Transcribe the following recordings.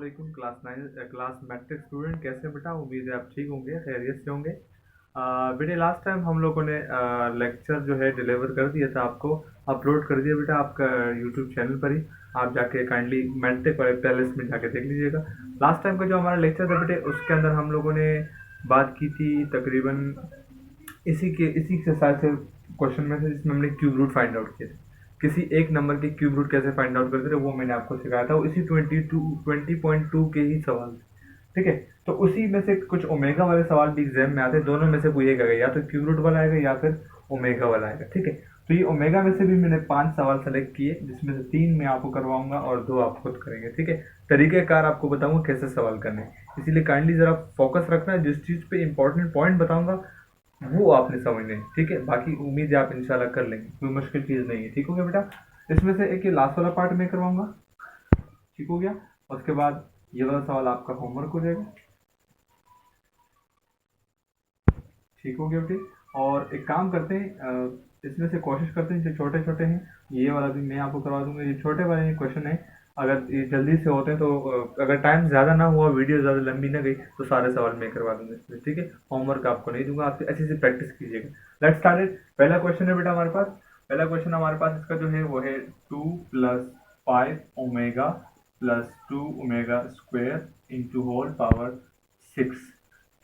वालेकुम class matric student. कैसे हैं बेटा? उम्मीद है आप ठीक होंगे, खैरियत से होंगे। बेटे लास्ट टाइम हम लोगों ने लेक्चर जो है डिलीवर कर दिया था आपको, अपलोड कर दिया बेटा आपका यूट्यूब चैनल पर ही। आप जाके काइंडली मैट्रिक वाले प्लेलिस्ट में जाके देख लीजिएगा। लास्ट टाइम का जो हमारा लेक्चर था बेटे, उसके अंदर हम लोगों ने बात की थी तकरीबन इसी के साथ से क्वेश्चन में से जिसमें हमने क्यूब रूट फाइंड आउट किए थे। किसी एक नंबर के क्यूब रूट कैसे फाइंड आउट करते थे वो मैंने आपको सिखाया था, इसी 20.2 के ही सवाल थे। ठीक है, तो उसी में से कुछ ओमेगा वाले सवाल भी एग्जाम में आते हैं। दोनों में से कोई एक आएगा, या तो क्यूब रूट वाला आएगा या फिर ओमेगा वाला आएगा। ठीक है, तो ये ओमेगा में से भी मैंने 5 सवाल सेलेक्ट किए, जिसमें से 3 मैं आपको करवाऊंगा और 2 आप खुद करेंगे। ठीक है, तरीकेकार आपको बताऊंगा कैसे सवाल करने हैं, इसीलिए काइंडली जरा फोकस रखना है। जिस चीज़ पे इंपॉर्टेंट पॉइंट बताऊंगा वो आपने समझने हैं। ठीक है, बाकी उम्मीद है आप इंशाल्लाह कर लेंगे, कोई मुश्किल चीज़ नहीं है। ठीक हो गया बेटा? इसमें से एक ये लास्ट वाला पार्ट मैं करवाऊंगा। ठीक हो गया? उसके बाद ये वाला सवाल आपका होमवर्क हो जाएगा। ठीक हो गया बेटे? और एक काम करते हैं, इसमें से कोशिश करते हैं जो छोटे छोटे हैं, ये वाला भी मैं आपको करवा दूंगा। ये छोटे वाले क्वेश्चन है, अगर ये जल्दी से होते हैं तो अगर टाइम ज़्यादा ना हुआ, वीडियो ज़्यादा लंबी ना गई, तो सारे सवाल मैं करवा दूंगा इसमें। ठीक है, होमवर्क आपको नहीं दूंगा, आप अच्छे से प्रैक्टिस कीजिएगा। Let's start. पहला क्वेश्चन है बेटा हमारे पास, पहला क्वेश्चन हमारे पास इसका जो है वो है 2 + 5 ओमेगा + 2 ओमेगा² इंटू होल पावर 6।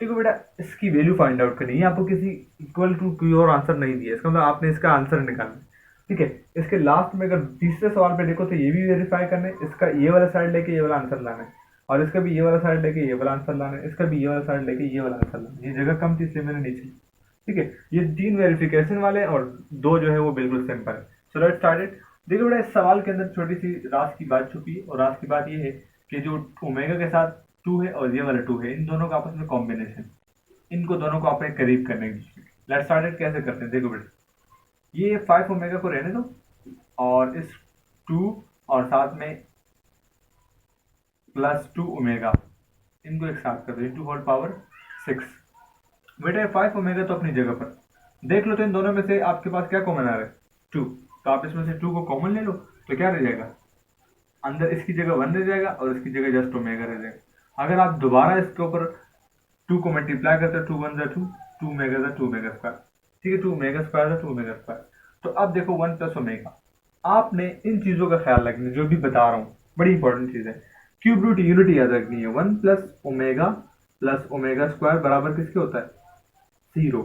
देखो बेटा, इसकी वैल्यू फाइंड आउट करनी है। आपको किसी इक्वल टू कोई और आंसर नहीं दिया, इसका मतलब आपने इसका आंसर निकालना है। ठीक है, इसके लास्ट में अगर तीसरे सवाल पे देखो तो ये भी वेरीफाई करना है, इसका ये वाला साइड लेके ये वाला आंसर लाना है, और इसका भी ये वाला साइड लेके ये वाला आंसर लाना है, इसका भी ये वाला साइड लेके ये वाला आंसर लाना है। ये जगह कम थी इसलिए मैंने नीचे। ठीक है, ये 3 वेरिफिकेशन वाले और 2 जो है वो बिल्कुल सिंपल है। चलो स्टार्टेड। देखो बेटा, इस सवाल के अंदर छोटी सी राज की बात छुपी है, और राज की बात ये है कि जो ओमेगा के साथ 2 है और ये वाला 2 है, इन दोनों का आपस में कॉम्बिनेशन, इनको दोनों को आपने करीब करने की। Let's started. कैसे करते हैं देखो बेटा, ये 5 ओमेगा को रहने दो, और इस 2 और साथ में +2 ओमेगा, इनको एक साथ कर दो इंटू होल पावर 6। बेटा 5 ओमेगा तो अपनी जगह पर देख लो, तो इन दोनों में से आपके पास क्या कॉमन आ रहा है? 2। तो आप इसमें से 2 को कॉमन ले लो, तो क्या रह जाएगा? अंदर इसकी जगह 1 रह जाएगा और इसकी जगह जस्ट ओमेगा रह जाएगा। अगर आप दोबारा इसके ऊपर 2 को मल्टीप्लाई करते हो, 2 वन जा 2, 2 ओमेगा जा 2 ओमेगा स्क्वायर। ठीक है, 2 ओमेगा स्क्वायर जा 2 ओमेगा स्क्वायर। तो अब देखो 1 + ओमेगा, आपने इन चीजों का ख्याल रखना जो भी बता रहा हूँ, बड़ी इंपॉर्टेंट चीज है। क्यूब रूट यूनिटी याद रखनी है। 1 + ओमेगा + ओमेगा स्क्वायर बराबर किसके होता है? 0।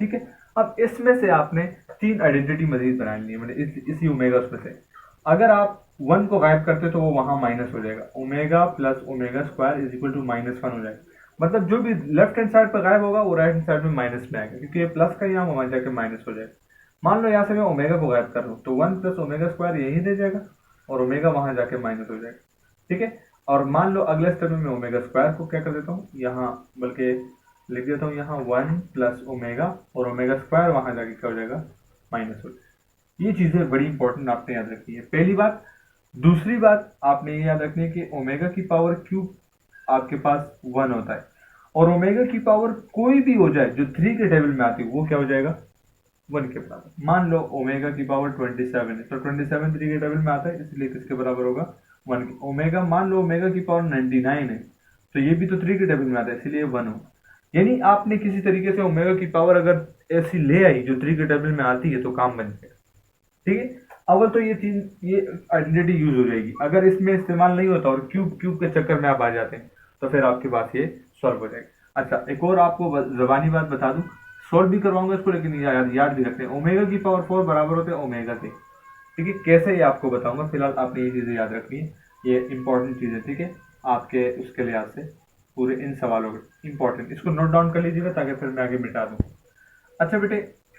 ठीक है, अब इसमें से आपने 3 आइडेंटिटी मजीद बनानी है, मतलब इसी ओमेगा उसमें से। अगर आप 1 को गायब करते तो वो वहां माइनस हो जाएगा, omega + omega square is equal to -1 हो जाएगा। मतलब जो भी लेफ्ट हैंड साइड पर गायब होगा वो राइट हैंड साइड में माइनस में आएगा, क्योंकि ये प्लस का यहाँ वहां जाकर माइनस हो जाएगा। मान लो यहाँ से मैं ओमेगा को गायब कर लूँ, तो 1 + ओमेगा स्क्वायर यही रह जाएगा और ओमेगा वहां जाके माइनस हो जाएगा। ठीक है, और मान लो अगले स्टेप में मैं ओमेगा स्क्वायर को क्या कर देता हूँ यहाँ, बल्कि लिख देता हूँ यहाँ 1 + ओमेगा, और ओमेगा स्क्वायर वहां जाके क्या हो जाएगा? माइनस हो जाएगा। ये चीजें बड़ी इंपॉर्टेंट आपने याद रखनी है, पहली बात। दूसरी बात आपने ये याद रखनी है कि ओमेगा की पावर क्यूब आपके पास 1 होता है, और ओमेगा की पावर कोई भी हो जाए जो 3 के टेबल में आती है वो क्या हो जाएगा? 1 के बराबर। मान लो ओमेगा की पावर 27 है, तो 27 3 के टेबल में आता है, इसलिए किसके बराबर होगा? 1 के। ओमेगा मान लो ओमेगा की पावर 99 है, तो ये भी तो 3 के टेबल में आता है, इसलिए 1 हो। यानी आपने किसी तरीके से ओमेगा की पावर अगर ऐसी ले आई जो 3 के टेबल में आती है, तो काम बन गया। ठीक है, अगर तो ये आइडेंटिटी यूज हो जाएगी। अगर इसमें इस्तेमाल नहीं होता और क्यूब क्यूब के चक्कर में आप आ जाते हैं, तो फिर आपके पास ये सॉल्व हो जाएगा। अच्छा, एक और आपको जबानी बात बता दूं, सॉल्व भी करवाऊंगा इसको, लेकिन याद भी रखते हैं, ओमेगा की पावर 4 बराबर होते हैं ओमेगा के। ठीक है, कैसे ये आपको बताऊंगा, फिलहाल आपने ये चीजें याद रखनी है, ये इंपॉर्टेंट चीजें। ठीक है, आपके उसके लिहाज से पूरे इन सवालों के इंपॉर्टेंट, इसको नोट डाउन कर लीजिएगा ताकि फिर मैं आगे मिटा दूं। अच्छा बेटे,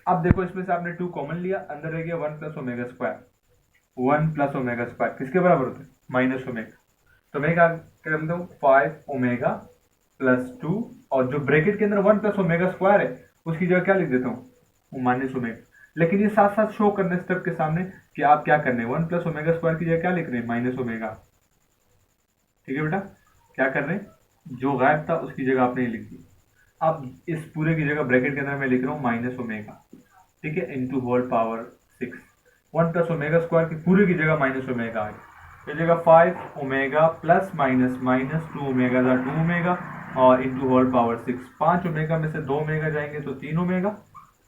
अब देखो इसमें से आपने 2 कॉमन लिया, अंदर रह गया 1 + ओमेगा स्क्वायर। 1 + ओमेगा स्क्वायर किसके बराबर होता है? -ओमेगा। तो मैं क्या कर देता हूँ, 5 ओमेगा + 2, और जो ब्रैकेट के अंदर 1 + ओमेगा स्क्वायर है उसकी जगह क्या लिख देता हूँ? -ओमेगा। लेकिन ये साथ साथ शो करने स्टेप के सामने कि आप क्या करने हैं, 1 + ओमेगा स्क्वायर की जगह क्या लिख रहे हैं? -ओमेगा। ठीक है बेटा, क्या कर रहे हैं? जो गायब था उसकी जगह आपने ये लिख दी। अब इस पूरे की जगह ब्रैकेट के अंदर मैं लिख रहा हूँ -ओमेगा। ठीक है, into whole power 6। 1 + omega square की पूरे की जगह -ओमेगा आ गया। तो हो जाएगा 5 omega plus minus minus 2 omega था 2 ओमेगा और इंटू होल पावर 6। 5 ओमेगा में से 2 ओमेगा जाएंगे तो 3 ओमेगा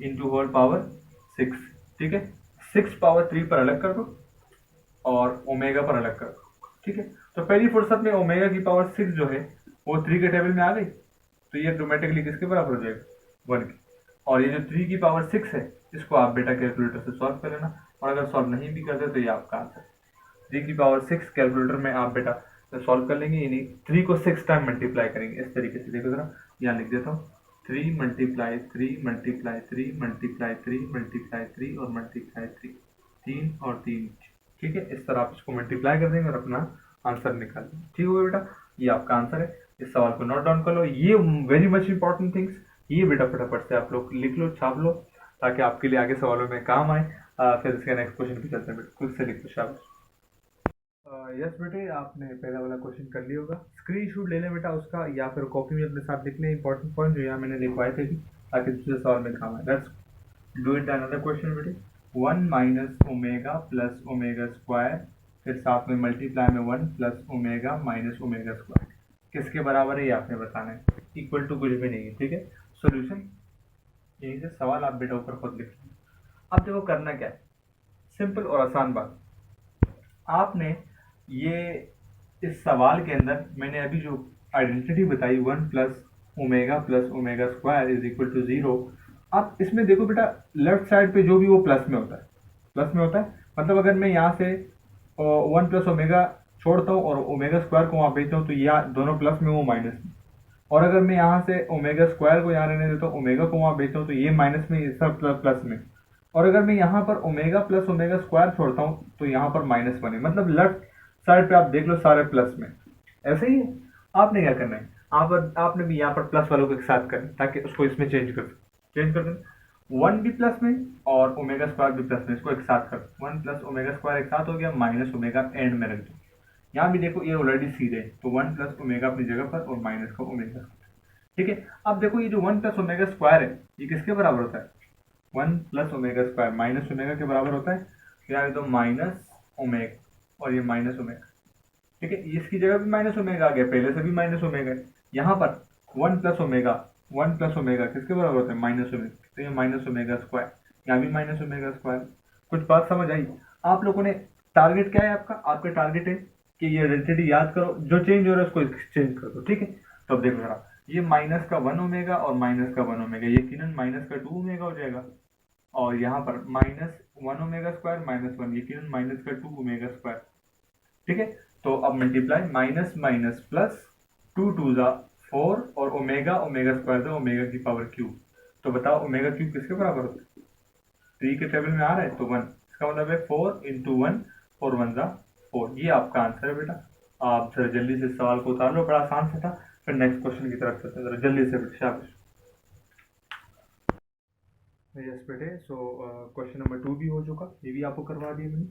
इंटू होल पावर 6। ठीक है, 6 पावर 3 पर अलग कर दो और ओमेगा पर अलग कर दो। ठीक है, तो पहली फुर्सत में ओमेगा की पावर 6 जो है वो 3 के टेबल में आ गई, तो ये ऑटोमेटिकली किसके बराबर हो जाएगा 1 की। और ये जो 3 की पावर 6 है इसको आप बेटा कैलकुलेटर से सॉल्व कर लेना, और अगर सॉल्व नहीं भी करते तो ये आपका आंसर। 3 की पावर 6 कैलकुलेटर में आप बेटा सॉल्व कर लेंगे, यानी 3 को 6 टाइम मल्टीप्लाई करेंगे इस तरीके से। देखो जरा यहाँ लिख देता हूँ 3 मल्टीप्लाई 3 मल्टीप्लाई 3 मल्टीप्लाई 3 मल्टीप्लाई 3 और मल्टीप्लाई 3, 3 और 3। ठीक है, इस तरह आप इसको मल्टीप्लाई कर देंगे और अपना आंसर निकाल देंगे। ठीक होगा बेटा, ये आपका आंसर है। इस सवाल को नोट डाउन कर लो, ये वेरी मच इंपॉर्टेंट थिंग्स, ये बेटा फटाफट से आप लोग लिख लो, छाप लो, ताकि आपके लिए आगे सवालों में काम आए। फिर इसके नेक्स्ट क्वेश्चन पे चलते हैं बेटा, खुद से लिख लो, शाबाश। यस बेटे, आपने पहला वाला क्वेश्चन कर लिया होगा, स्क्रीनशॉट ले लें बेटा उसका, या फिर कॉपी में अपने साथ लिख लें इंपॉर्टेंट पॉइंट जो यहाँ मैंने लिखवाए थे भी, ताकि दूसरे सवाल में काम आए। Let's do it another question बेटे। 1 minus omega plus omega square, फिर साथ में मल्टीप्लाई में 1 plus omega minus omega square किसके बराबर है ये आपने बताना है, इक्वल टू कुछ भी नहीं है। ठीक है, सोल्यूशन यहीं से सवाल आप बेटा ऊपर खुद लिख लें। अब देखो करना क्या है, सिंपल और आसान बात। आपने ये इस सवाल के अंदर मैंने अभी जो आइडेंटिटी बताई 1 plus omega square is equal to 0, आप इसमें देखो बेटा लेफ्ट साइड पे जो भी वो प्लस में होता है, प्लस में होता है। मतलब अगर मैं यहाँ से 1 प्लस ओमेगा छोड़ता हूँ और ओमेगा स्क्वायर को वहाँ भेजता हूँ तो ये दोनों प्लस में वो माइनस में, और अगर मैं यहाँ से ओमेगा स्क्वायर को यहाँ रहने देता हूँ ओमेगा को वहाँ भेजता हूँ तो ये माइनस में, ये सब प्लस में, और अगर मैं यहाँ पर ओमेगा प्लस ओमेगा स्क्वायर छोड़ता हूँ तो यहाँ पर माइनस 1 है। मतलब लेफ्ट साइड पे आप देख लो सारे प्लस में, ऐसे ही है। आपने क्या करना है, आपने भी यहाँ पर प्लस वालों को एक साथ करना ताकि उसको इसमें चेंज कर दें। 1 भी प्लस में और ओमेगा स्क्वायर भी प्लस में, इसको एक साथ कर, 1 प्लस ओमेगा स्क्वायर एक साथ हो गया, माइनस ओमेगा एंड में रख दो। यहाँ भी देखो ये ऑलरेडी सीधे, तो 1 प्लस ओमेगा अपनी जगह पर और माइनस का ओमेगा। ठीक है, अब देखो ये जो 1 प्लस ओमेगा स्क्वायर है ये किसके बराबर होता है, 1 plus omega square minus omega के बराबर होता है। यहाँ तो माइनस ओमेगा और ये माइनस ओमेगा। ठीक है, इसकी जगह भी माइनस ओमेगा आ गया, पहले से भी माइनस ओमेगा है। यहाँ पर 1 प्लस ओमेगा किसके बराबर होता है, माइनस ओमेगा, तो ये माइनस ओमेगा स्क्वायर, यहाँ भी माइनस ओमेगा स्क्वायर। कुछ बात समझ आई? आप लोगों ने टारगेट क्या है आपका टारगेट है कि ये आइडेंटिटी याद करो, जो चेंज हो रहा है उसको एक्सचेंज कर दो। ठीक है, तो अब देखो जरा ये माइनस का 1 ओमेगा और माइनस का 1 ओमेगा, ये यकीनन माइनस का 2 ओमेगा हो जाएगा, और यहाँ पर माइनस 1 ओमेगा स्क्वायर माइनस 1, यकीनन माइनस का 2 ओमेगा स्क्वायर। ठीक है, तो अब मल्टीप्लाई माइनस माइनस प्लस 2 2 जा 4 और ओमेगा स्क्वायर दो ओमेगा की पावर क्यूब। तो बताओ ओमेगा क्यूब किसके बराबर होता है, 3 के टेबल में आ रहा है तो 1, इसका मतलब है 4 इंटू 1, 4 1 जा 4। ये आपका आंसर है बेटा। आप जरा जल्दी से सवाल को उतार लो, बड़ा आसान से था। फिर नेक्स्ट क्वेश्चन की तरफ चलते हैं, जरा जल्दी से बेटा, शाबाश। यस बेटे, सो क्वेश्चन नंबर 2 भी हो चुका, ये भी आपको करवा दिया मैंने,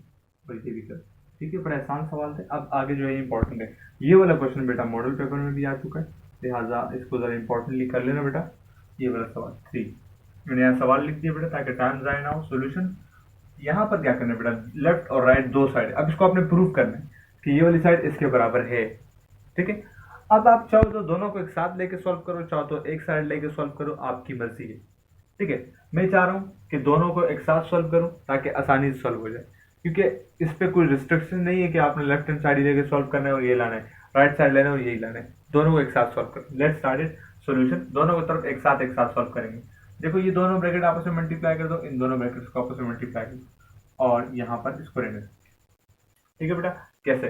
और ये भी कर। ठीक है, बड़ा आसान सवाल थे। अब आगे जो है इंपॉर्टेंट है, ये वाला क्वेश्चन बेटा मॉडल पेपर में भी आ चुका है, लिहाजा इसको ज़रा इंपॉर्टेंटली कर लेना बेटा। ये वाला सवाल 3 मैंने यहाँ सवाल लिख दिया बेटा ताकि टाइम ज़ाया ना हो। सोल्यूशन यहाँ पर क्या करना है बेटा, लेफ्ट और राइट दो साइड, अब इसको आपने प्रूव करना है कि ये वाली साइड इसके बराबर है। ठीक है, अब आप चाहो तो दोनों को एक साथ लेके सॉल्व करो, चाहो तो एक साइड लेके सॉल्व करो, आपकी मर्जी है। ठीक है, मैं चाह रहा हूँ कि दोनों को एक साथ सॉल्व करूँ ताकि आसानी से सॉल्व हो जाए, क्योंकि इस पर कोई रिस्ट्रिक्शन नहीं है कि आपने लेफ्ट हैंड साइड लेके सॉल्व करना है और ये लाना है, राइट साइड लेना है और यही लाना है, दोनों को एक साथ सॉल्व करो। Let's start it. सोल्यूशन दोनों की तरफ एक साथ सॉल्व करेंगे। देखो ये दोनों ब्रैकेट आपस में मल्टीप्लाई कर दो, इन दोनों ब्रैकेट्स को आपस में मल्टीप्लाई कर दो और यहाँ पर इसको रहने दो। ठीक है बेटा, कैसे?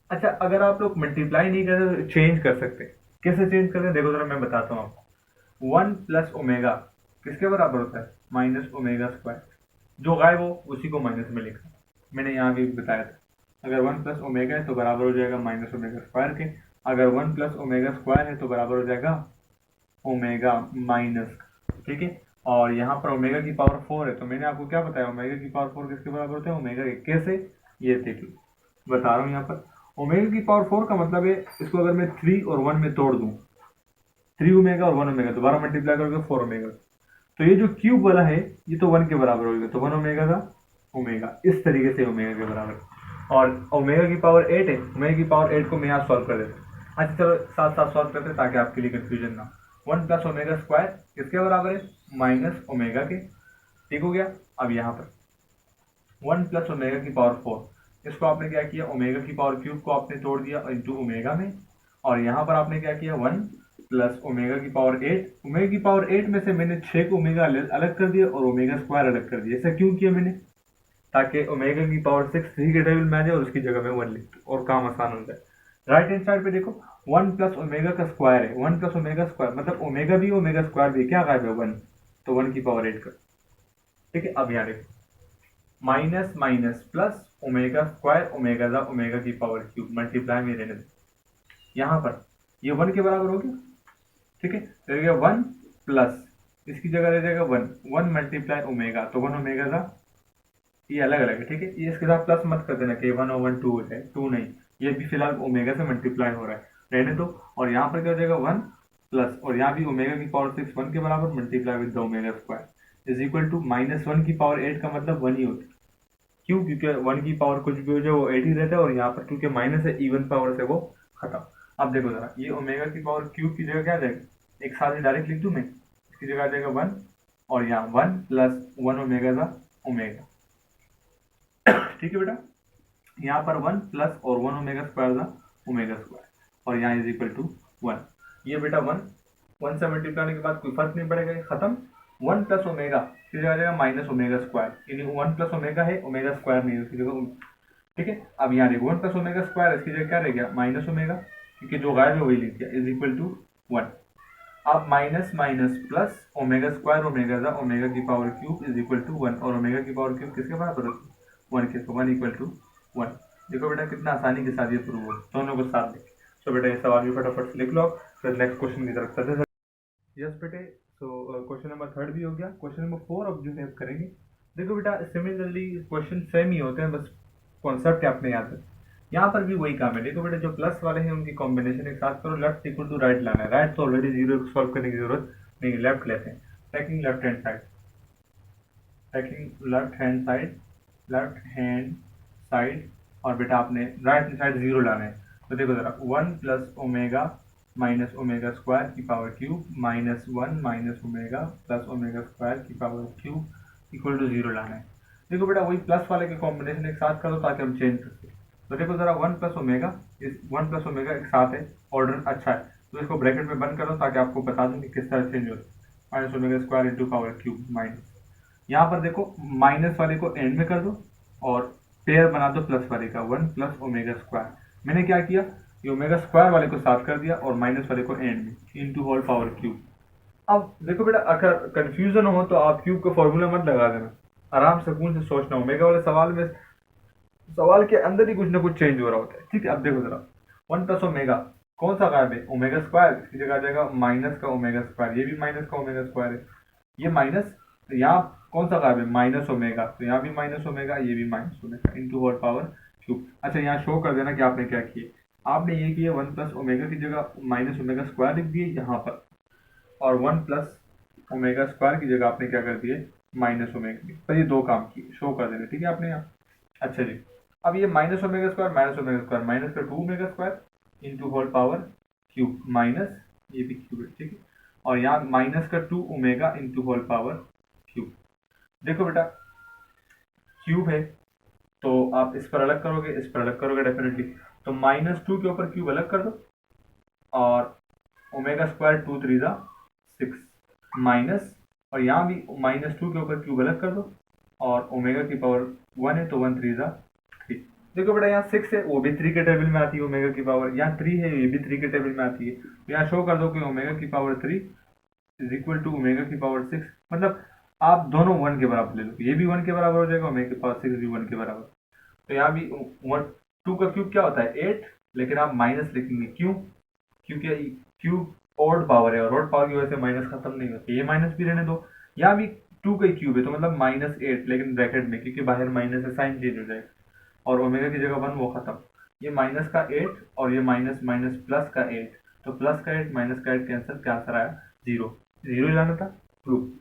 अच्छा, अगर आप लोग मल्टीप्लाई नहीं करते तो चेंज कर सकते। कैसे चेंज करते हैं देखो जरा, मैं बताता हूँ आपको। 1 प्लस ओमेगा किसके बराबर होता है, माइनस ओमेगा स्क्वायर, जो गायब हो उसी को माइनस में लिखा, मैंने यहाँ भी बताया था। अगर 1 प्लस ओमेगा है तो बराबर हो जाएगा माइनस ओमेगा स्क्वायर के, अगर 1 प्लस ओमेगा स्क्वायर है तो बराबर हो जाएगा ओमेगा माइनस। ठीक है, और यहाँ पर ओमेगा की पावर 4 है, तो मैंने आपको क्या बताया, ओमेगा की पावर 4 किसके बराबर होता है, ओमेगा के। कैसे, ये देख लो बता रहा हूँ। यहाँ पर ओमेगा की पावर 4 का मतलब है, इसको अगर मैं 3 और 1 में तोड़ दूँ, 3 ओमेगा और 1 ओमेगा दोबारा मल्टीप्लाई करोगे 4 ओमेगा, तो ये जो क्यूब वाला है ये तो 1 के बराबर होगा, तो 1 ओमेगा का ओमेगा, इस तरीके से ओमेगा के बराबर। और ओमेगा की पावर 8 है, ओमेगा की पावर 8 को मैं यहाँ सॉल्व कर देता हूँ। अच्छा चलो साथ साथ सॉल्व करते हैं ताकि आपके लिए कंफ्यूजन ना हो। 1 प्लस ओमेगा स्क्वायर किसके बराबर है, माइनस ओमेगा के, ठीक हो गया। अब यहाँ पर 1 प्लस ओमेगा की पावर 4, इसको आपने क्या किया, ओमेगा की पावर क्यूब को आपने तोड़ दिया इंटू ओमेगा में, और यहाँ पर आपने क्या किया 1 प्लस ओमेगा की पावर 8, ओमेगा की पावर 8 में से मैंने 6 को ओमेगा अलग कर दिया और ओमेगा स्क्वायर अलग कर दिया। ऐसा क्यों किया मैंने, ताकि ओमेगा की पावर 6 3 के टेबल में आ जाए और उसकी जगह में 1 लिख दूं और काम आसान हो जाए। राइट हैंड साइड पे देखो 1 प्लस ओमेगा का स्क्वायर है, 1 प्लस ओमेगा स्क्वायर मतलब ओमेगा भी ओमेगा स्क्वायर भी, क्या गायब है 1, तो 1 की पावर 8 का, ठीक है। अब यहाँ देखो minus minus plus omega square omega दा ओमेगा की पावर क्यूब मल्टीप्लाई में रहने दो, यहाँ पर ये 1 के बराबर हो गया, ठीक है। तो रह गया 1 प्लस इसकी जगह रह जाएगा 1, 1 मल्टीप्लाई ओमेगा, तो 1 ओमेगा था, ये अलग अलग है, ठीक है। ये इसके साथ प्लस मत कर देना कि 1 और 1 2 है, 2 नहीं, ये भी फिलहाल ओमेगा से मल्टीप्लाई हो रहा है, रहने दो। और यहाँ पर क्या हो जाएगा 1 प्लस, और यहाँ भी ओमेगा की पावर 6 1 के बराबर multiply with the omega square is equal to minus 1 की पावर 8 का मतलब 1 ही होता है। क्यों, क्योंकि 1 की पावर कुछ भी हो जाए वो 8 ही रहता है, और यहाँ पर क्योंकि माइनस है इवन पावर से वो खत्म। अब देखो जरा, ये ओमेगा की पावर क्यूब की जगह क्या आ जाएगा, एक साथ ही डायरेक्ट लिख दूं मैं, इसकी जगह आ जाएगा 1, और यहाँ 1 प्लस 1 ओमेगा का ओमेगा, ठीक है बेटा। यहाँ पर 1 प्लस और 1 ओमेगा स्क्वायर था ओमेगा स्क्वायर, और यहाँ इज इक्वल टू 1। ये बेटा 1 से मल्टीप्लाई के बाद कोई फर्क नहीं पड़ेगा, ये खत्म। 1 प्लस ओमेगा फिर आ जाएगा माइनस ओमेगा स्क्वायर, यानी 1 प्लस ओमेगा है, ओमेगा स्क्वायर नहीं है उसकी जगह, ठीक है। अब यहाँ देखो 1 प्लस ओमेगा स्क्वायर, इसकी जगह क्या रह गया माइनस ओमेगा, क्योंकि जो गायब है वही लिख दिया, इज इक्वल टू 1। अब minus minus plus omega square omega था ओमेगा की power cube is equal to 1, और ओमेगा की पावर क्यूब किसके बराबर होती है 1 के, तो 1 इक्वल टू 1। देखो बेटा कितना आसानी के साथ ये प्रूव हो, दोनों को साथ लिख। तो बेटा ये सवाल भी फटाफट से लिख लो, फिर नेक्स्ट क्वेश्चन की तरफ चलते हैं। यस बेटे, सो क्वेश्चन नंबर 3 भी हो गया। क्वेश्चन नंबर 4 अब जो है करेंगे। देखो बेटा सिमिलरली क्वेश्चन सेम ही होते हैं, बस कॉन्सेप्ट आपने याद है। यहाँ पर भी वही काम है। देखो बेटा जो प्लस वाले हैं उनकी कॉम्बिनेशन एक साथ करो, लेफ्ट इक्वल टू राइट लाना है। राइट तो ऑलरेडी जीरो सॉल्व करने की जरूरत नहीं, लेफ्ट लेते हैं। Taking left hand side, taking left hand side, और बेटा आपने राइट हैंड साइड जीरो लाना है। तो देखो जरा 1 plus omega minus omega square की power cube minus 1 minus omega plus omega square की power cube equal to zero लाना है। देखो बेटा वही प्लस वाले के कॉम्बिनेशन एक साथ करो ताकि हम चेंज कर सकें। तो देखो जरा 1 प्लस ओमेगा, इस 1 प्लस ओमेगा एक साथ है, ऑर्डर अच्छा है, तो इसको ब्रैकेट में बंद करो ताकि आपको बता दूं कि किस तरह चेंज होता है। Minus omega square into power cube minus, यहाँ पर देखो माइनस वाले को एंड में कर दो और पेयर बना दो प्लस वाले का, 1 प्लस ओमेगा स्क्वायर। मैंने क्या किया, ये ओमेगा स्क्वायर वाले को साथ कर दिया और माइनस वाले को एंड में, इंटू होल पावर क्यूब। अब देखो बेटा अगर कंफ्यूजन हो तो आप क्यूब का फॉर्मूला मत लगा देना, आराम से सुकून से सोचना। ओमेगा वाले सवाल के अंदर ही कुछ ना कुछ चेंज हो रहा होता है, ठीक है। अब देखो जरा 1 प्लस ओमेगा कौन सा गायब है, ओमेगा स्क्वायर, इसकी जगह आ जाएगा माइनस का ओमेगा स्क्वायर, ये भी माइनस का ओमेगा स्क्वायर है, ये माइनस, तो यहाँ कौन सा गायब है माइनस ओमेगा, तो यहाँ भी माइनस ओमेगा, ये भी minus omega into whole power cube. अच्छा यहाँ शो कर देना कि आपने क्या किया, आपने ये किया 1 प्लस ओमेगा की जगह माइनस ओमेगा स्क्वायर लिख दिए यहाँ पर, और 1 प्लस ओमेगा स्क्वायर की जगह आपने क्या कर दिए माइनस ओमेगा, तो ये दो काम किए, शो कर देना, ठीक है आपने यहाँ। अच्छा जी, अब ये माइनस ओमेगा स्क्वायर माइनस का 2 omega square into whole power cube minus, ये भी क्यूब है, ठीक है। और यहाँ माइनस का 2 omega into whole power cube. देखो बेटा क्यूब है तो आप इस पर अलग करोगे, इस पर अलग करोगे डेफिनेटली, तो माइनस 2 के ऊपर क्यूब अलग कर दो, और ओमेगा स्क्वायर 2 3 6 माइनस, और यहाँ भी माइनस 2 के ऊपर क्यूब अलग कर दो, और ओमेगा की पावर 1 है तो 1 3 3। देखो बेटा यहाँ 6 है, वो भी 3 के टेबल में आती है ओमेगा की पावर, यहाँ 3 है ये भी 3 के टेबल में आती है, तो यहाँ शो कर दो कि ओमेगा की power 3 is equal to omega की पावर 6, मतलब आप दोनों 1 के बराबर ले लो, ये भी 1 के बराबर हो जाएगा, ओमेगा की पावर 6 भी 1 के बराबर। तो यहाँ भी 2 का क्यूब क्या होता है 8, लेकिन आप माइनस लिखेंगे, क्यों, क्योंकि क्यूब ऑड पावर है और ऑड पावर की वजह से माइनस खत्म नहीं होती, ये माइनस भी रहने दो। यहाँ भी 2 का क्यूब है तो मतलब -8, लेकिन ब्रैकेट में, क्योंकि बाहर माइनस है साइन चेंज हो जाएगा, और ओमेगा की जगह 1 वो खत्म, ये माइनस का 8 और ये माइनस माइनस प्लस का 8, तो प्लस का 8 माइनस का 8 कैंसिल, क्या आंसर आया 0, 0 ही लाना था, प्रूफ।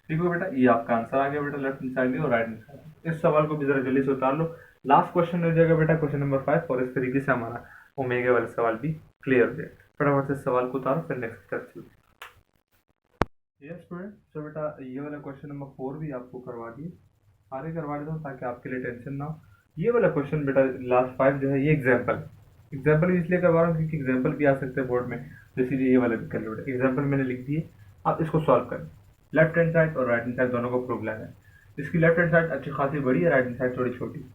ठीक है बेटा, ये आपका आंसर आ गया बेटा, लेफ्ट हैंड साइड और राइट हैंड साइड। इस सवाल को भी जरा जल्दी से उतार लो। लास्ट क्वेश्चन हो जाएगा बेटा क्वेश्चन नंबर 5, और इस तरीके से हमारा ओमेगा वाला सवाल भी क्लियर हो जाए। फटाफट से सवाल को उतारो, फिर नेक्स्ट तरफ चलो। यस स्टूडेंट, तो बेटा ये वाला क्वेश्चन नंबर 4 भी आपको करवा दिए, आगे करवा देता हूँ ताकि आपके लिए टेंशन ना हो। ये वाला क्वेश्चन बेटा लास्ट 5 जो है ये एग्जाम्पल इसलिए करवा रहा हूँ क्योंकि एग्जाम्पल भी आ सकते हैं बोर्ड में, तो इसीलिए ये वाला भी कर लो बेटा। एग्जाम्पल मैंने लिख दिए, आप इसको सॉल्व करें। लेफ्ट हैंड साइड और राइट हैंड साइड दोनों को प्रूव लाना है। इसकी लेफ्ट हैंड साइड अच्छी खासी बड़ी है, राइट हैंड साइड थोड़ी छोटी।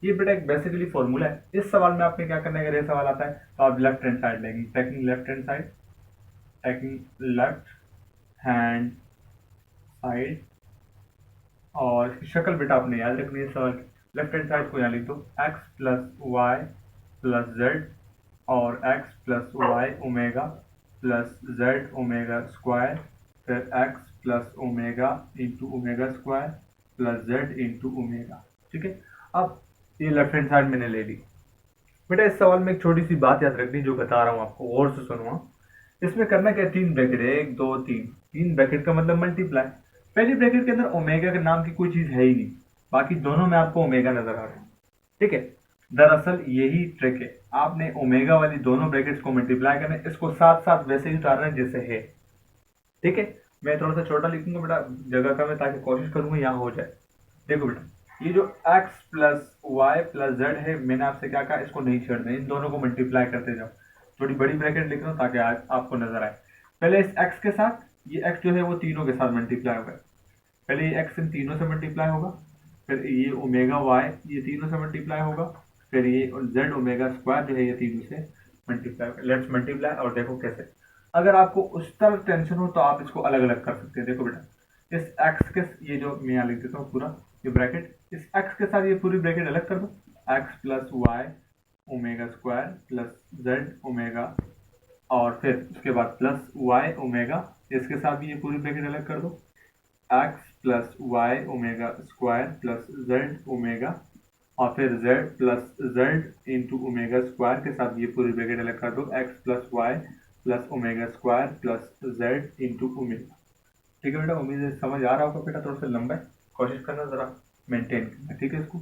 ये बेटा एक बेसिकली फॉर्मूला है। इस सवाल में आपने क्या करना है, अगर ये सवाल आता है तो आप लेफ्ट हैंड साइड लेंगे, टेकिंग लेफ्ट हैंड साइड, और इसकी शक्ल बेटा आपने याद रखनी है सवाल की। लेफ्ट हैंड साइड को यहाँ लिख दो x plus Y plus z, और x plus y omega plus z omega square, फिर x plus omega into omega square plus z into omega. ठीक है, अब ये लेफ्ट हैंड साइड मैंने ले ली। बेटा इस सवाल में एक छोटी सी बात याद रखनी, जो बता रहा हूँ आपको गौर से सुनवा। इसमें करना क्या, 3 ब्रैकेट है, 1 2 3, 3 ब्रैकेट का मतलब मल्टीप्लाई। पहली ब्रैकेट के अंदर ओमेगा के नाम की कोई चीज है ही नहीं, बाकी दोनों में आपको ओमेगा नजर आ रहा है। ठीक है, दरअसल यही ट्रिक है, आपने ओमेगा वाली दोनों ब्रैकेट्स को मल्टीप्लाई करना है, इसको साथ साथ वैसे ही उतारना है जैसे है। ठीक है, मैं थोड़ा सा छोटा लिखूंगा बेटा जगह का, मैं ताकि कोशिश करूंगा यहाँ हो जाए। देखो बेटा, ये जो x plus Y plus z है, मैंने आपसे क्या कहा, इसको नहीं छेड़ना, इन दोनों को मल्टीप्लाई करते जाओ। थोड़ी बड़ी ब्रैकेट लिख रहा हूँ ताकि आपको नजर आए। पहले इस x के साथ, ये x जो है वो तीनों के साथ मल्टीप्लाई होगा। पहले ये x इन तीनों से मल्टीप्लाई होगा, फिर ये ओमेगा y ये तीनों से मल्टीप्लाई होगा, फिर ये z ओमेगा स्क्वायर जो है ये तीनों से मल्टीप्लाई होगा। लेट्स मल्टीप्लाई, और देखो कैसे। अगर आपको उस तरह टेंशन हो तो आप इसको अलग अलग कर सकते हैं। देखो बेटा, इस x के, ये जो मैं यहाँ लिख देता हूँ पूरा ये ब्रैकेट, इस x के साथ ये पूरी ब्रैकेट अलग कर दो, x plus y omega square plus z omega, और फिर उसके बाद प्लस वाई ओमेगा, इसके साथ भी ये पूरी ब्रैकेट अलग कर दो, x plus y omega square plus z omega, और फिर z plus z into omega square के साथ ये पूरी ब्रैकेट अलग कर दो, x plus Y plus omega square plus z into omega. ठीक है बेटा, उम्मीद है समझ आ रहा होगा बेटा, थोड़ा सा लंबा है, कोशिश करना जरा मेंटेन करना। ठीक है इसको,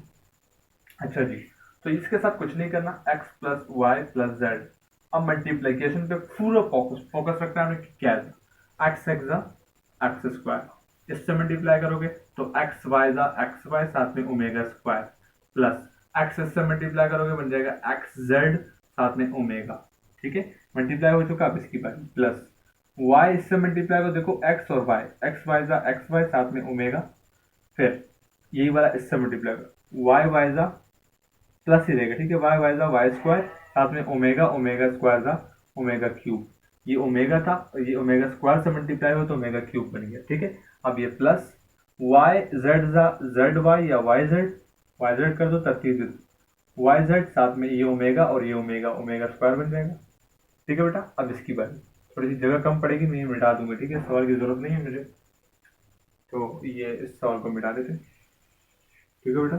अच्छा जी। तो इसके साथ कुछ नहीं करना, x plus Y plus z. अब मल्टीप्लीकेशन पे पूरा फोकस रखना है क्या है, एक्स एक्स स्क्वायर, इससे मल्टीप्लाई करोगे तो एक्स वाई साथ में ओमेगा स्क्वायर, प्लस एक्स इससे मल्टीप्लाई करोगे बन जाएगा एक्स जेड साथ में ओमेगा। ठीक है, मल्टीप्लाई हो चुका, अब इसकी बात, प्लस y इससे मल्टीप्लाई को देखो x और y, एक्स वाई साथ में ओमेगा, फिर यही वाला इससे मल्टीप्लाई करो, y जा प्लस ही रहेगा। ठीक है, y जा वाई स्क्वायर साथ में ओमेगा स्क्वायर जा ओमेगा क्यूब, ये ओमेगा था और ये ओमेगा स्क्वायर से मल्टीप्लाई हो तो ओमेगा क्यूब बन गया। ठीक है, अब ये प्लस y z जा जेड वाई या वाई जेड कर दो, तरतीब दे दो, वाई जेड साथ में ये ओमेगा और ये ओमेगा स्क्वायर बन जाएगा। ठीक है बेटा, अब इसकी बात, थोड़ी सी जगह कम पड़ेगी, मैं मिटा दूंगा। ठीक है, सवाल की जरूरत नहीं है मुझे, तो ये इस सवाल को मिटा देते। ठीक है बेटा,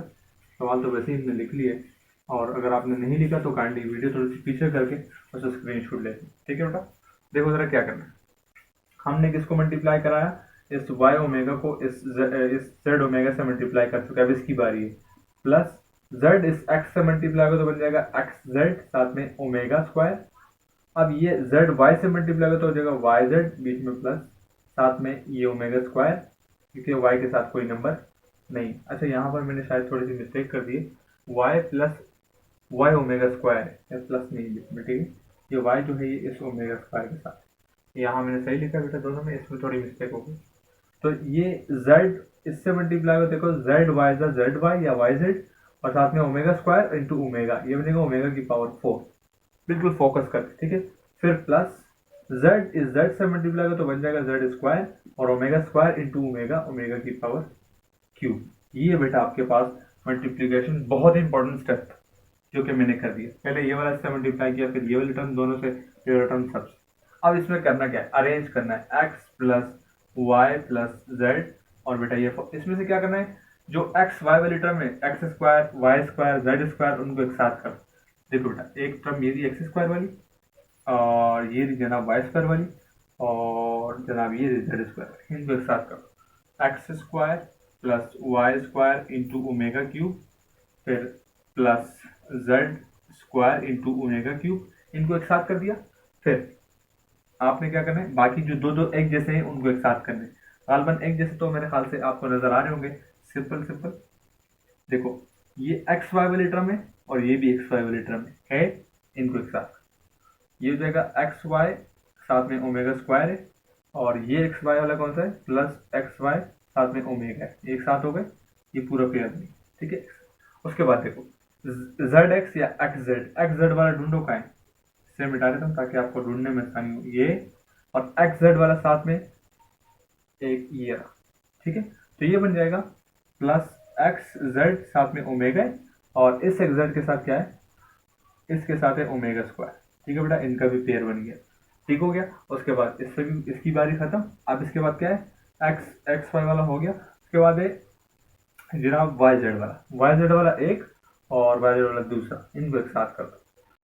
सवाल तो वैसे ही हमने लिख लिया है, और अगर आपने नहीं लिखा तो काइंडली वीडियो थोड़ी सी पीछे करके उसका स्क्रीनशॉट लेते। ठीक है बेटा, देखो जरा क्या करना है। हमने किसको मल्टीप्लाई कराया, इस वाई ओमेगा को इस जेड ओमेगा से मल्टीप्लाई कर चुका है, अब इसकी बारी है, प्लस जेड इस एक्स से मल्टीप्लाई हो तो बन जाएगा एक्स जेड साथ में ओमेगा स्क्वायर। अब ये जेड वाई से मल्टीप्लाई तो हो जाएगा वाई जेड, बीच में प्लस साथ में ये ओमेगा स्क्वायर, क्योंकि वाई के साथ कोई नंबर नहीं। अच्छा, यहाँ पर मैंने शायद थोड़ी सी मिस्टेक कर दी है, y plus y omega square है, प्लस नहीं लिखा। ठीक है, ये वाई जो है ये इस ओमेगा स्क्वायर के साथ, यहाँ मैंने सही लिखा बेटा दोनों में, इसमें थोड़ी मिस्टेक हो गई। तो ये जेड इससे मल्टीप्लाई हो, देखो जेड वाई जा जेड वाई या वाई जेड, और साथ में ओमेगा स्क्वायर इंटू ओमेगा, ये बनेगा ओमेगा की पावर 4, बिल्कुल फोकस करके। ठीक है, फिर प्लस z इस z से मल्टीप्लाई हो तो बन जाएगा z स्क्वायर और ओमेगा स्क्वायर इंटू ओमेगा की पावर क्यूब। ये बेटा आपके पास मल्टीप्लीकेशन बहुत इंपॉर्टेंट स्टेप जो कि मैंने कर दिया। पहले ये वाला इससे मल्टीप्लाई किया, फिर ये वाली टर्म दोनों से, ये वाला टर्म सबसे। अब इसमें करना क्या है, अरेंज करना है x plus Y plus z, और बेटा ये इसमें से क्या करना है, जो एक्स वाई वाली टर्म है x square y square z square, उनको एक साथ कर। देखो बेटा, एक टर्म ये एक्स स्क्वायर वाली, और ये जनाब वाई स्क्वायर वाली, और जनाब ये जेड स्क्वायर, इनको एक साथ करो, X square plus Y square into omega cube, फिर plus Z square into omega cube, इनको एक साथ कर दिया। फिर आपने क्या करना है, बाकी जो दो दो एक जैसे हैं उनको एक साथ करने हैं। गालबन एक जैसे तो मेरे ख्याल से आपको नजर आ रहे होंगे। सिंपल सिंपल देखो, ये एक्स वाई वाले टर्म है और ये भी एक्स वाई वाले टर्म है, इनको एक साथ। ये हो जाएगा एक्स वाई साथ में ओमेगा स्क्वायर है, और ये एक्स वाई वाला कौन सा है, प्लस एक्स वाई साथ में ओमेगा है, एक साथ हो गए, ये पूरा पेयर बनी। ठीक है, उसके बाद देखो जेड एक्स या एक्स जेड वाला ढूंढो का है, इसे मिटा देता हूँ ताकि आपको ढूंढने में आसानी हो। ये और एक्स जेड वाला साथ में एक ये रहा। ठीक है, तो ये बन जाएगा प्लस एक्स जेड साथ में ओमेगा है, और इस एक्स जेड के साथ क्या है, इसके साथ है ओमेगा स्क्वायर। ठीक है बेटा, इनका भी पेयर बन गया। ठीक हो गया, उसके बाद इससे भी इसकी बारी खत्म। अब इसके बाद क्या है, एक्स एक्स वाई वाला हो गया, उसके बाद है जनाब वाई जेड वाला एक और वाई जेड वाला दूसरा, इनको एक साथ कर दो।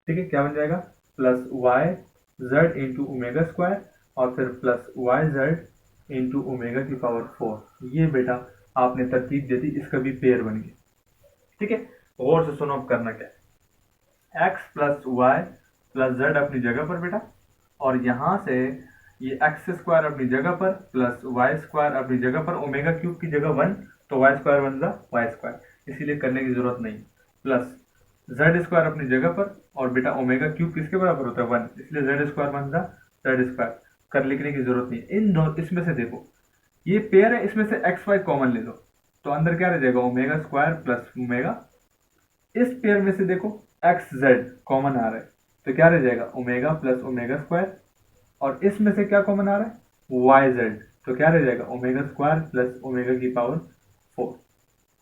ठीक है, क्या बन जाएगा, plus y z into omega square और फिर plus y z into omega की पावर 4। ये बेटा आपने तरतीब दे दी, इसका भी पेयर बन गया। ठीक है, गौर से सुनो अब करना क्या है, x plus Y plus Z अपनी जगह पर बेटा, और यहां से ये एक्स स्क्वायर अपनी जगह पर प्लस वाई स्क्वायर अपनी जगह पर, ओमेगा क्यूब की जगह 1 तो वाई स्क्वायर बन जा वाई स्क्वायर, इसीलिए करने की जरूरत नहीं। प्लस जेड स्क्वायर अपनी जगह पर, और बेटा ओमेगा क्यूब किसके बराबर होता है 1, इसलिए जेड स्क्वायर बन जा जेड स्क्वायर, कर लिखने की जरूरत नहीं। इन दो इसमें से देखो ये पेयर है, इसमें से एक्स वाई कॉमन ले लो, तो अंदर क्या रह जाएगा, ओमेगा स्क्वायर प्लस ओमेगा। इस पेयर में से देखो एक्स जेड कॉमन आ रहा है, तो क्या रह जाएगा, ओमेगा प्लस ओमेगा स्क्वायर, और इसमें से क्या कॉमन आ रहा है, वाई जेड, तो क्या रह जाएगा, ओमेगा स्क्वायर प्लस ओमेगा की पावर 4।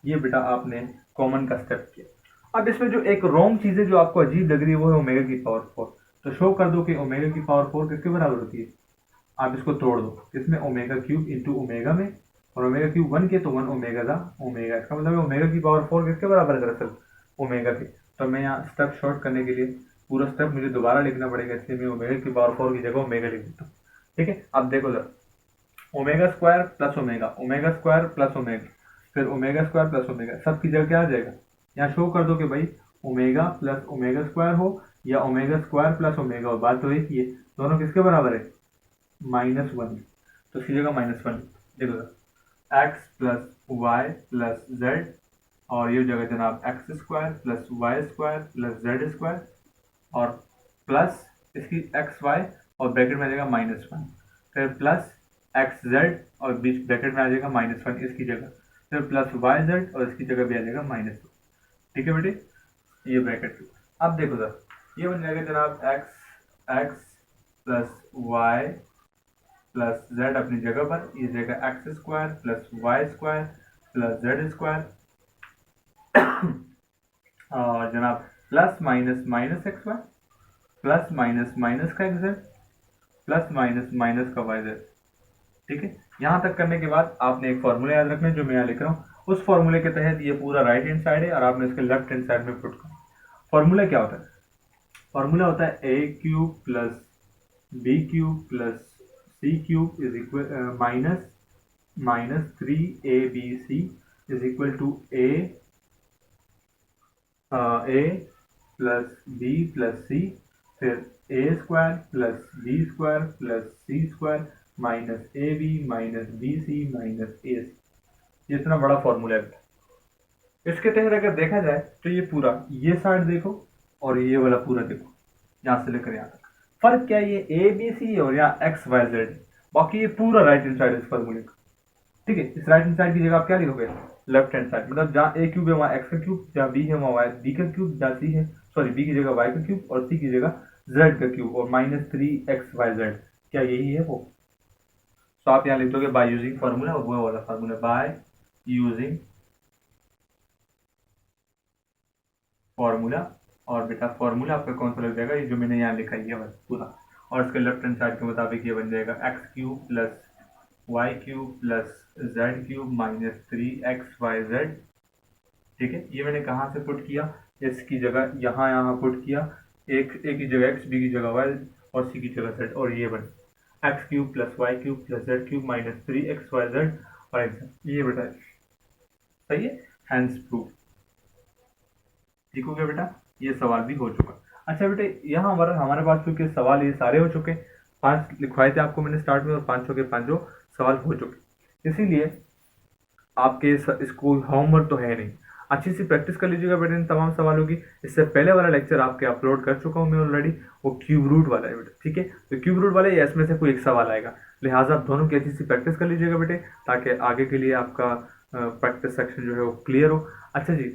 ये बेटा आपने कॉमन का स्टेप किया। अब इसमें जो एक रॉन्ग चीज है जो आपको अजीब लग रही है वो है ओमेगा की पावर 4, तो शो कर दो कि ओमेगा की पावर 4 किसके बराबर होती है। आप इसको तोड़ दो, इसमें ओमेगा क्यूब इंटू ओमेगा में, और ओमेगा क्यूब 1 के तो 1 ओमेगा था ओमेगा, इसका मतलब है ओमेगा की पावर 4 किसके बराबर है दरअसल, ओमेगा के। तो मैं यहाँ स्टेप शॉर्ट करने के लिए पूरा स्टेप मुझे दोबारा लिखना पड़ेगा, इसलिए मैं ओमेगा की पावर 4 की जगह ओमेगा लिख देता हूँ। ठीक है, अब देखो sir, omega square plus omega square plus omega, फिर ओमेगा स्क्वायर प्लस ओमेगा, सब की जगह क्या आ जाएगा, यहाँ शो कर दो कि भाई ओमेगा प्लस ओमेगा स्क्वायर हो या ओमेगा स्क्वायर प्लस ओमेगा हो, बात तो एक ही है, दोनों किसके बराबर है, -1, तो इसकी जगह -1। देखो sir, x plus Y plus z, और ये जगह जनाब x square plus Y square plus Z square, और प्लस इसकी एक्स वाई और ब्रैकेट में आ जाएगा -1, फिर प्लस एक्स जेड और बीच ब्रैकेट में आ जाएगा -1 इसकी जगह, फिर प्लस वाई जेड और इसकी जगह भी आ जाएगा -1। ठीक है बेटे, ये ब्रैकेट। अब देखो सर, ये बन जाएगा जनाब X X plus Y plus Z अपनी जगह पर, ये जाएगा X square plus Y square plus Z square, और जनाब plus minus minus X Y plus minus minus का X Z plus minus minus का वाई जेड। ठीक है, यहां तक करने के बाद आपने एक फॉर्मूला याद रखना है जो मैं यहाँ लिख रहा हूँ, उस फॉर्मूले के तहत ये पूरा राइट हैंड साइड है और आपने इसके लेफ्ट हैंड साइड में पुट करना। फॉर्मूला क्या होता है, फॉर्मूला होता है A cube plus B cube plus C cube is equal minus 3abc is equal to A plus B plus C, फिर A square plus B square plus C square minus A B minus B C minus A C. ये इतना बड़ा formula है। इसके तहत अगर देखा जाए तो ये पूरा ये साइड देखो और ये वाला पूरा देखो, यहाँ से लेकर यहाँ तक फर्क क्या है, ये ए बी सी और यहाँ एक्स वाई जेड, बाकी ये पूरा राइट हैंड साइड इस फॉर्मूले का। ठीक है, इस राइट हैंड साइड की जगह आप क्या लिखोगे, लेफ्ट हैंड साइड, मतलब जहाँ ए क्यूब है वहाँ एक्स का क्यूब, जहाँ बी है वहाँ वाई बी का क्यूब, जहाँ सी है सॉरी बी की जगह वाई का क्यूब और सी की जगह जेड का क्यूब, और -3xyz, क्या यही है वो। तो आप यहाँ लिख दोगे बाय यूजिंग फॉर्मूला, वो वाला फॉर्मूला बाय यूजिंग फॉर्मूला, और बेटा फॉर्मूला आपका कौन सा लग जाएगा, ये जो मैंने यहाँ लिखा है ये बस पूरा, और इसके लेफ्ट हैंड साइड के मुताबिक ये बन जाएगा x cube plus y cube plus z cube -3xyz। ठीक है, ये मैंने कहाँ से पुट किया, इसकी जगह यहाँ पुट किया, एक की जगह एक्स, बी की जगह वाई और सी की जगह जेड, और ये बन x cube plus y cube plus z cube -3xyz, और ये बेटा सही है, हैंस प्रूफ। ठीक हो गया बेटा, ये सवाल भी हो चुका। अच्छा बेटे, यहाँ हमारे पास चूंकि सवाल ये सारे हो चुके, 5 लिखवाए थे आपको मैंने स्टार्ट में, और 5 के 5 सवाल हो चुके, इसीलिए आपके स्कूल होमवर्क तो है नहीं, अच्छी सी प्रैक्टिस कर लीजिएगा बेटे इन तमाम सवालों की। इससे पहले वाला लेक्चर आपके अपलोड कर चुका हूँ मैं ऑलरेडी, वो क्यूब रूट वाला है बेटे, ठीक है। तो क्यूब रूट वाले या इसमें से कोई एक सवाल आएगा, लिहाजा आप दोनों की अच्छी सी प्रैक्टिस कर लीजिएगा बेटे, ताकि आगे के लिए आपका प्रैक्टिस सेक्शन जो है वो क्लियर हो। अच्छा जी,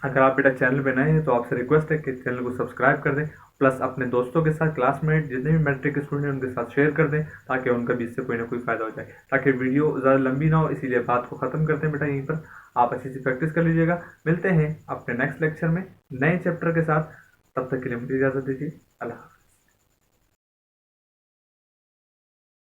अगर आप बेटा चैनल पे नए हैं तो आपसे रिक्वेस्ट है कि चैनल को सब्सक्राइब कर दें, प्लस अपने दोस्तों के साथ, क्लासमेट जितने भी मैट्रिक के स्टूडेंट हैं उनके साथ शेयर कर दें, ताकि उनका भी इससे कोई ना कोई फायदा हो जाए, ताकि वीडियो ज़्यादा लंबी ना हो। इसीलिए बात को ख़त्म करते हैं बेटा यहीं पर, आप अच्छी सी प्रैक्टिस कर लीजिएगा। मिलते हैं अपने नेक्स्ट लेक्चर में नए चैप्टर के साथ, तब तक के लिए मुझे इजाज़त दीजिए। अल्लाह।